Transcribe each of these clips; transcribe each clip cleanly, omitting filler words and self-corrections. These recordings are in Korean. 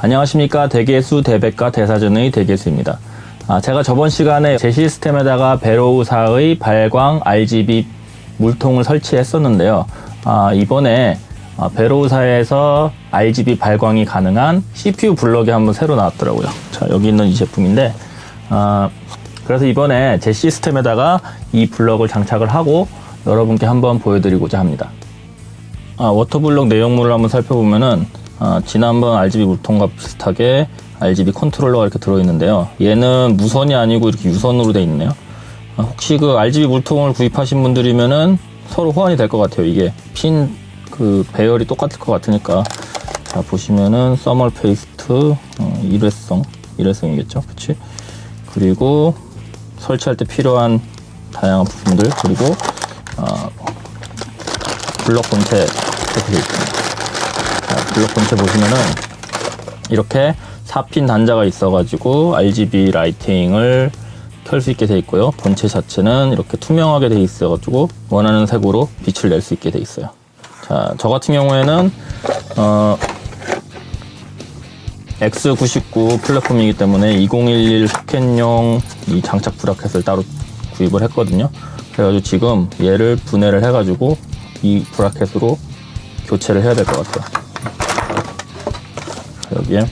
안녕하십니까. 대개수 대백과 대사전의 대개수입니다. 제가 저번 시간에 제 시스템에다가 베로우사의 발광 RGB 물통을 설치했었는데요. 이번에 베로우사에서 RGB 발광이 가능한 CPU 블럭이 한번 새로 나왔더라고요. 자, 여기 있는 이 제품인데 그래서 이번에 제 시스템에다가 이 블럭을 장착을 하고 여러분께 한번 보여드리고자 합니다. 워터블럭 내용물을 한번 살펴보면은 지난번 RGB 물통과 비슷하게 RGB 컨트롤러가 이렇게 들어있는데요. 얘는 무선이 아니고 이렇게 유선으로 되어 있네요. 혹시 그 RGB 물통을 구입하신 분들이면은 서로 호환이 될 것 같아요. 이게 핀 그 배열이 똑같을 것 같으니까. 자, 보시면은 서멀 페이스트 일회성이겠죠, 그렇지? 그리고 설치할 때 필요한 다양한 부품들, 그리고 블럭 본체 이렇게 되어 있습니다. 블럭 본체 보시면은 이렇게 4핀 단자가 있어가지고 RGB 라이팅을 켤 수 있게 되어 있고요. 본체 자체는 이렇게 투명하게 되어 있어가지고 원하는 색으로 빛을 낼 수 있게 되어 있어요. 자, 저 같은 경우에는 X99 플랫폼이기 때문에 2011 소켓용 이 장착 브라켓을 따로 구입을 했거든요. 그래가지고 지금 얘를 분해를 해가지고 이 브라켓으로 교체를 해야 될 것 같아요. 여기에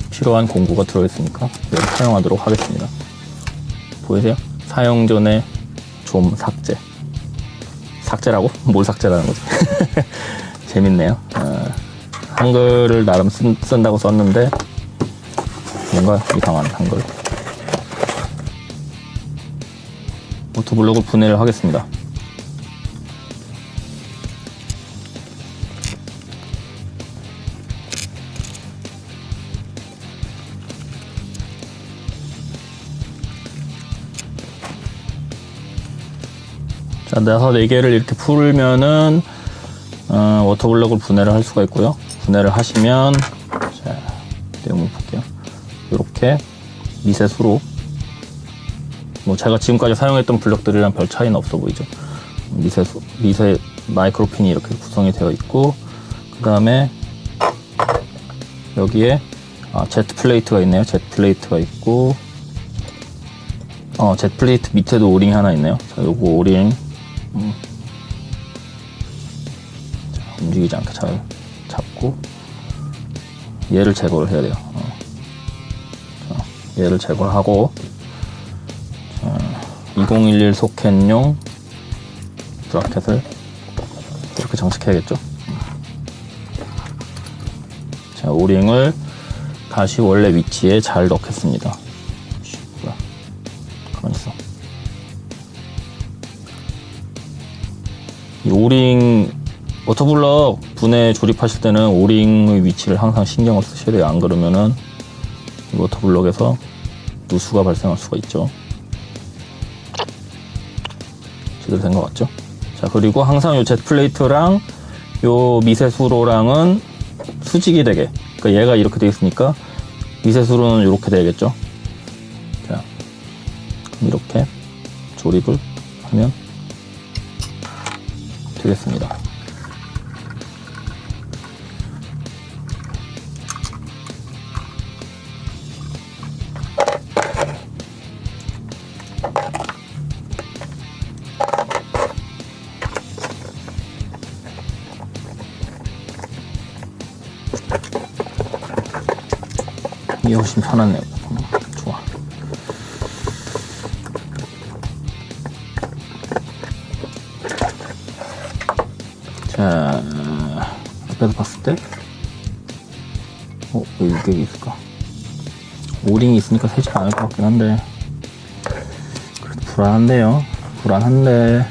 필요한 공구가 들어있으니까 이걸 사용하도록 하겠습니다. 보이세요? 사용 전에 좀 삭제라고? 뭘 삭제라는 거지? 재밌네요. 한글을 나름 쓴다고 썼는데 뭔가 이상한 한글. 워터블럭을 분해를 하겠습니다. 자, 내서 4개를 이렇게 풀면은 워터블럭을 분해를 할 수가 있고요. 분해를 하시면, 자, 내용을 볼게요. 이렇게 미세수로, 뭐 제가 지금까지 사용했던 블럭들이랑 별 차이는 없어 보이죠. 미세 마이크로핀이 이렇게 구성이 되어 있고, 그 다음에 여기에 Z 플레이트가 있네요. Z 플레이트가 있고, Z 플레이트 밑에도 오링이 하나 있네요. 자, 요거 오링 자, 움직이지 않게 잘 잡고 얘를 제거를 해야 돼요. 자, 얘를 제거하고 2011 소켓용 브라켓을 이렇게 장착해야겠죠. 자, 오링을 다시 원래 위치에 잘 넣겠습니다. 뭐야, 가만히 있어. 이 오링, 워터블럭 분해 조립하실 때는 오링의 위치를 항상 신경을 쓰셔야 돼요. 안 그러면은 이 워터블럭에서 누수가 발생할 수가 있죠. 제대로 된 것 같죠? 자, 그리고 항상 요 Z 플레이트랑 요 미세수로랑은 수직이 되게, 그러니까 얘가 이렇게 되어 있으니까 미세수로는 이렇게 돼야겠죠. 자, 이렇게 조립을 하면 되겠습니다. 이게 훨씬 편하네요. 좋아. 자, 앞에서 봤을 때, 왜 이게 있을까? 오링이 있으니까 새지 않을 것 같긴 한데, 그래도 불안한데,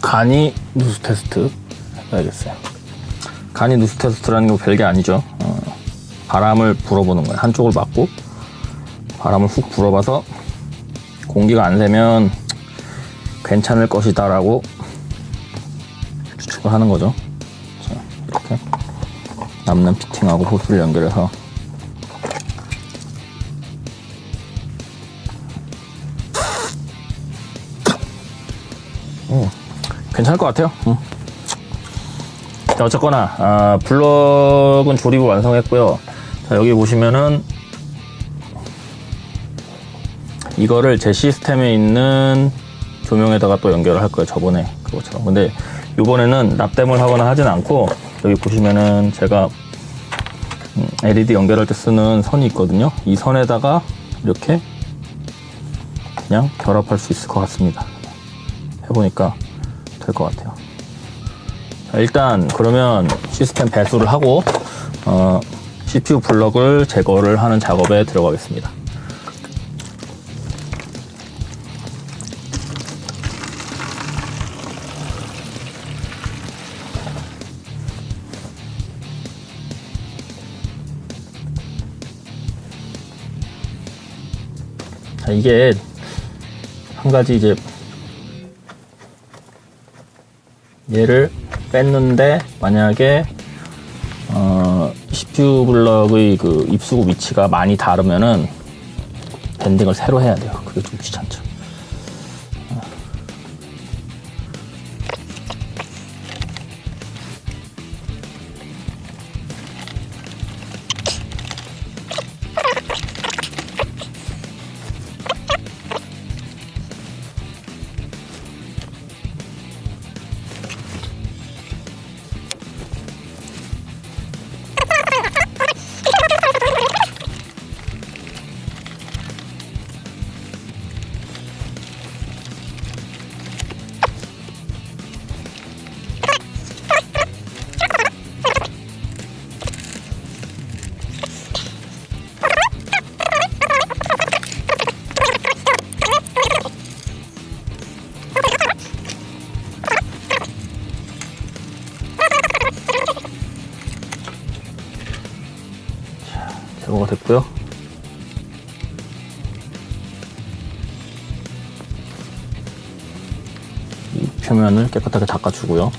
간이 누수 테스트 해봐야겠어요. 간이 누수 테스트라는 게 별게 아니죠. 바람을 불어보는 거예요. 한쪽을 막고, 바람을 훅 불어봐서, 공기가 안 새면 괜찮을 것이다 라고 추측을 하는 거죠. 자, 이렇게 남는 피팅하고 호스를 연결해서 괜찮을 것 같아요. 자, 어쨌거나 블럭은 조립을 완성했고요. 자, 여기 보시면은 이거를 제 시스템에 있는 조명에다가 또 연결을 할 거예요. 저번에 그것처럼. 근데 이번에는 납땜을 하거나 하진 않고, 여기 보시면은 제가 LED 연결할 때 쓰는 선이 있거든요. 이 선에다가 이렇게 그냥 결합할 수 있을 것 같습니다. 해보니까 될 것 같아요. 자, 일단 그러면 시스템 배수를 하고 CPU 블럭을 제거를 하는 작업에 들어가겠습니다. 자, 이게 한 가지 이제 얘를 뺐는데 만약에 CPU 블럭의 그 입수구 위치가 많이 다르면은 밴딩을 새로 해야 돼요. 그게 좀 귀찮죠. 제거가 됐고요. 이 표면을 깨끗하게 닦아주고요.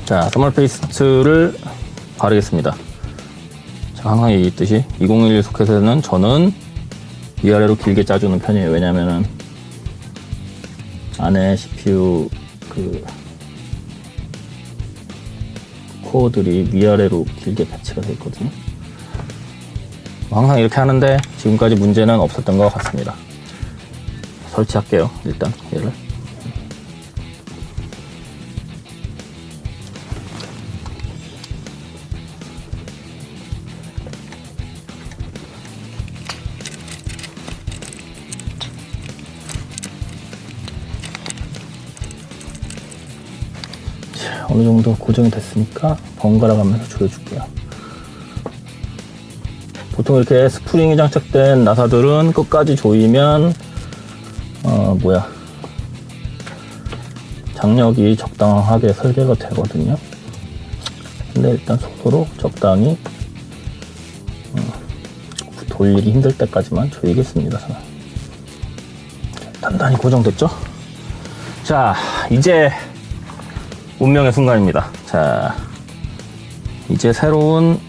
자, 선멀 페이스트를 바르겠습니다. 제가 항상 얘기했듯이 2011 소켓에는 저는 위아래로 길게 짜주는 편이에요. 왜냐면은 안에 CPU 그 코어들이 위아래로 길게 배치가 되어 있거든요. 항상 이렇게 하는데 지금까지 문제는 없었던 것 같습니다. 설치할게요. 일단 얘를. 어느 정도 고정이 됐으니까 번갈아 가면서 조여줄게요. 보통 이렇게 스프링이 장착된 나사들은 끝까지 조이면 장력이 적당하게 설계가 되거든요. 근데 일단 손으로 적당히 돌리기 힘들 때까지만 조이겠습니다. 저는. 단단히 고정됐죠? 자, 이제 운명의 순간입니다. 자, 이제 새로운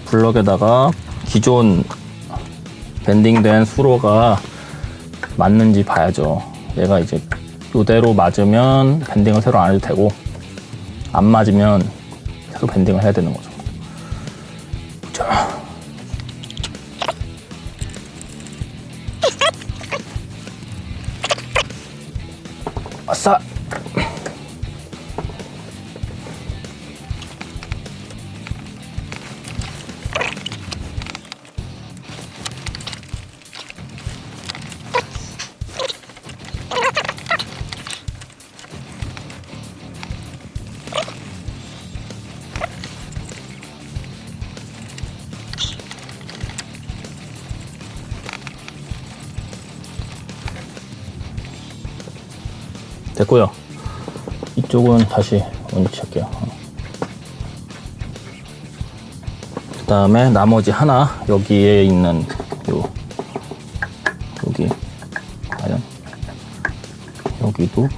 블럭에다가 기존 밴딩된 수로가 맞는지 봐야죠. 얘가 이제 이대로 맞으면 밴딩을 새로 안 해도 되고, 안 맞으면 새로 밴딩을 해야 되는 거죠. 자, 아싸! 됐고요. 이쪽은 다시 원위치할게요. 그 다음에 나머지 하나, 여기에 있는 여기 과연 여기도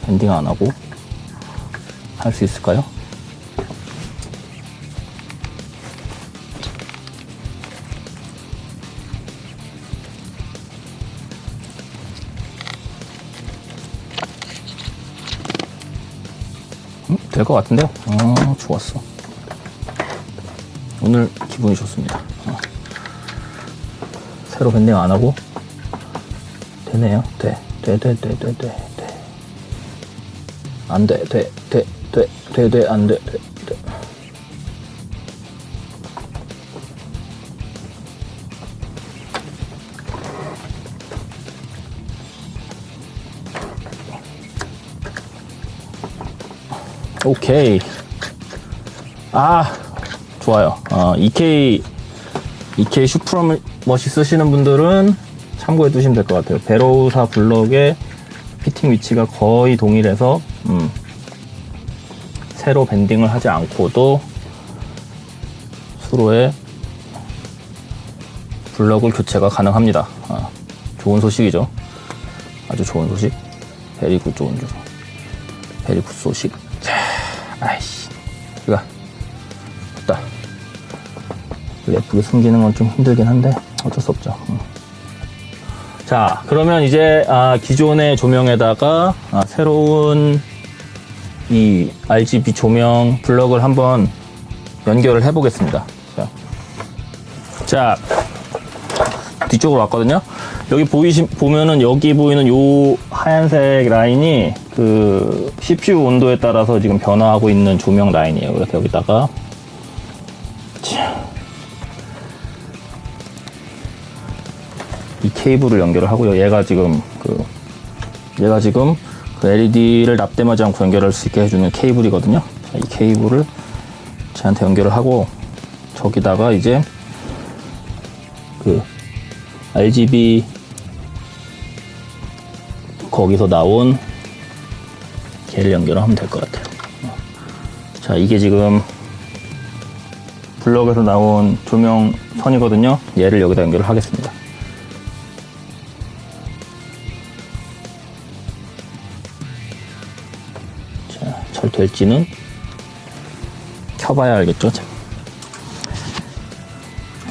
밴딩 안 하고 할 수 있을까요? 될 것 같은데요. 좋았어. 오늘 기분이 좋습니다. 새로 밴딩 안 하고 되네요. 돼. 안 돼. 안 돼. 오케이. 좋아요. EK 슈프러머시 쓰시는 분들은 참고해 두시면 될 것 같아요. 베로우사 블럭의 피팅 위치가 거의 동일해서 새로 밴딩을 하지 않고도 수로의 블럭을 교체가 가능합니다. 좋은 소식이죠. 아주 좋은 소식. 베리굿 좋은 소식. 베리굿 소식. 자, 아이씨. 이거 됐다. 예쁘게 숨기는 건 좀 힘들긴 한데 어쩔 수 없죠. 자, 그러면 이제 기존의 조명에다가 새로운 이 RGB 조명 블럭을 한번 연결을 해 보겠습니다. 자, 뒤쪽으로 왔거든요. 여기 보면은 여기 보이는 요 하얀색 라인이 그 CPU 온도에 따라서 지금 변화하고 있는 조명 라인이에요. 그래서 여기다가 이 케이블을 연결을 하고요. 얘가 지금 그 LED를 납땜하지 않고 연결할 수 있게 해주는 케이블이거든요. 자, 이 케이블을 쟤한테 연결을 하고 저기다가 이제 그 RGB 거기서 나온 걔를 연결을 하면 될 것 같아요. 자, 이게 지금 블럭에서 나온 조명 선이거든요. 얘를 여기다 연결을 하겠습니다. 자, 잘 될지는 켜봐야 알겠죠. 자,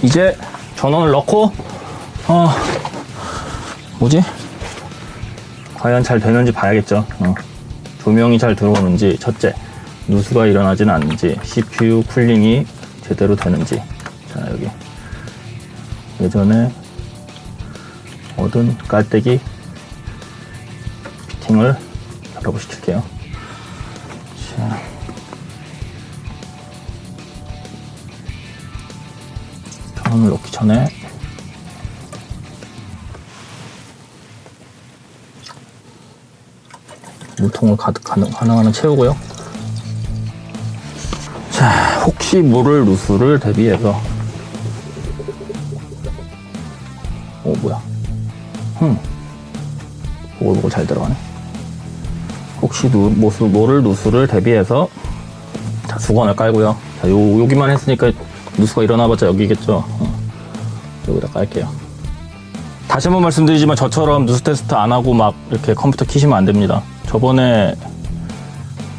이제 전원을 넣고 뭐지? 과연 잘 되는지 봐야겠죠. 조명이 잘 들어오는지, 첫째, 누수가 일어나지는 않는지, CPU 쿨링이 제대로 되는지. 자, 여기 예전에 얻은 깔때기 피팅을 작업을 시킬게요. 자, 전원을 넣기 전에 물통을 가능한 채우고요. 자, 혹시 모를 누수를 대비해서 뭐야? 보글보글 잘 들어가네. 혹시 모를 누수를 대비해서 자, 수건을 깔고요. 자, 여기만 했으니까 누수가 일어나봤자 여기겠죠. 여기다 깔게요. 다시 한번 말씀드리지만 저처럼 누수 테스트 안 하고 막 이렇게 컴퓨터 키시면 안 됩니다. 저번에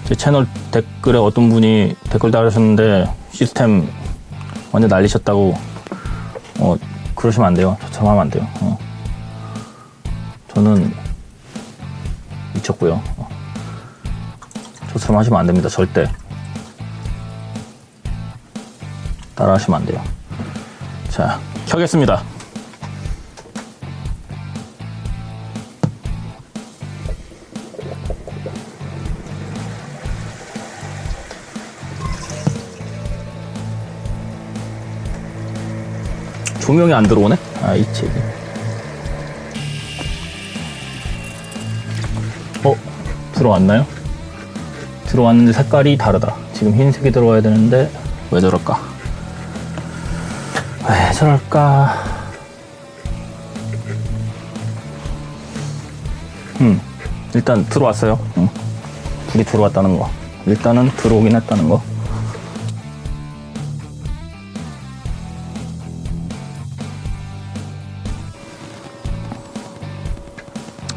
제 채널 댓글에 어떤 분이 댓글 달으셨는데 시스템 완전 날리셨다고. 그러시면 안 돼요. 저처럼 하면 안 돼요. 저는 미쳤고요. 저처럼 하시면 안 됩니다. 절대 따라 하시면 안 돼요. 자, 켜겠습니다. 조명이 안 들어오네? 이 책이. 들어왔나요? 들어왔는데 색깔이 다르다. 지금 흰색이 들어와야 되는데 왜 저럴까? 왜 저럴까? 일단 들어왔어요. 불이 들어왔다는 거. 일단은 들어오긴 했다는 거.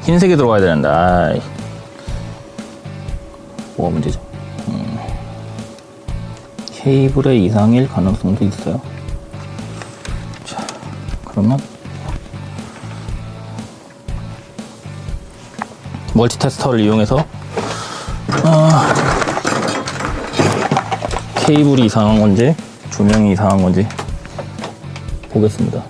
흰색이 들어가야 되는데, 뭐가 문제죠? 케이블의 이상일 가능성도 있어요. 자, 그러면 멀티 테스터를 이용해서 케이블이 이상한 건지 조명이 이상한 건지 보겠습니다.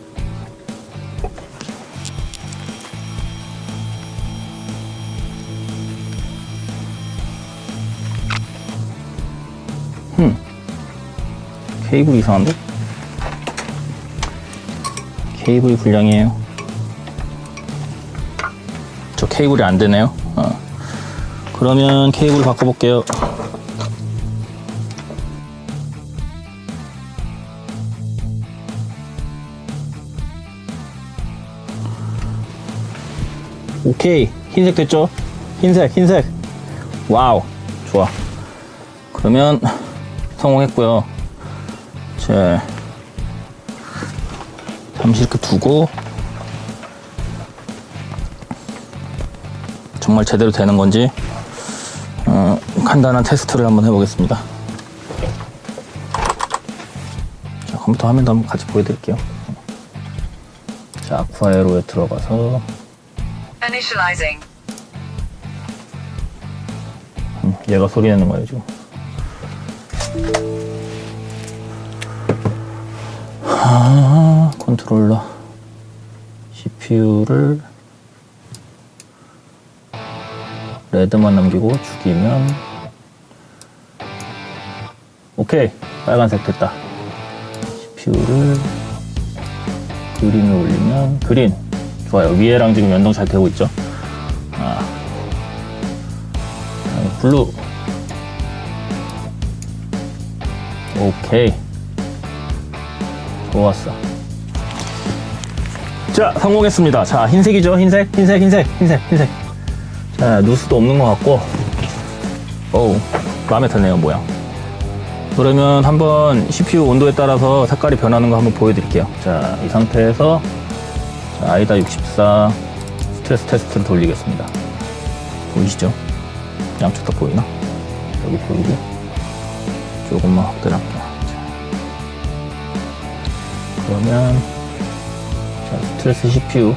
케이블이 이상한데? 케이블이 불량이에요. 저 케이블이 안 되네요. 그러면 케이블 바꿔볼게요. 오케이, 흰색 됐죠? 흰색. 와우, 좋아. 그러면 성공했고요. 자, 잠시 이렇게 두고 정말 제대로 되는 건지 간단한 테스트를 한번 해보겠습니다. 자, 컴퓨터 화면도 한번 같이 보여드릴게요. 자, 아쿠아에로에 들어가서 Initializing. 얘가 소리 내는 거예요 지금. 컨트롤러 CPU를 레드만 남기고 죽이면 오케이, 빨간색 됐다. CPU를 그린을 올리면 그린 좋아요. 위에랑 지금 연동 잘 되고 있죠. 블루 오케이, 좋았어. 자, 성공했습니다. 자, 흰색이죠. 흰색. 자, 누수도 없는 것 같고, 어우, 마음에 드네요, 모양. 그러면 한번 CPU 온도에 따라서 색깔이 변하는 거 한번 보여드릴게요. 자, 이 상태에서 자, 아이다 64 스트레스 테스트를 돌리겠습니다. 보이시죠? 양쪽 다 보이나? 여기 보이고, 조금만 확대를 할게요. 그러면 자, 스트레스 CPU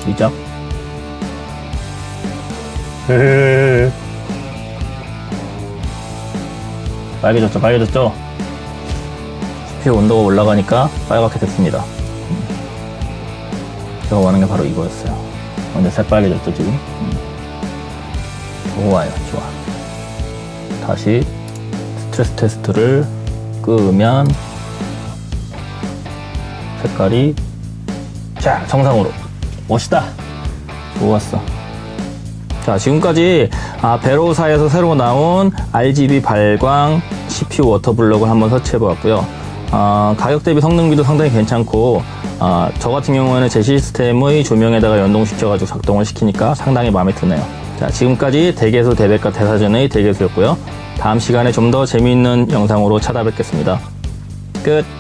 시작. 빨개졌죠? CPU 온도가 올라가니까 빨갛게 됐습니다. 제가 원하는 게 바로 이거였어요. 근데 새빨개졌죠 지금? 좋아요, 좋아. 다시 스트레스 테스트를 끄면 색깔이 자, 정상으로. 멋있다. 좋았어. 자, 지금까지 베로우사에서 새로 나온 RGB 발광 CPU 워터블럭을 한번 설치해 보았고요. 가격 대비 성능비도 상당히 괜찮고, 저 같은 경우에는 제 시스템의 조명에다가 연동시켜가지고 작동을 시키니까 상당히 마음에 드네요. 자, 지금까지 대개수 대백과 대사전의 대개수였고요. 다음 시간에 좀 더 재미있는 영상으로 찾아뵙겠습니다. 끝.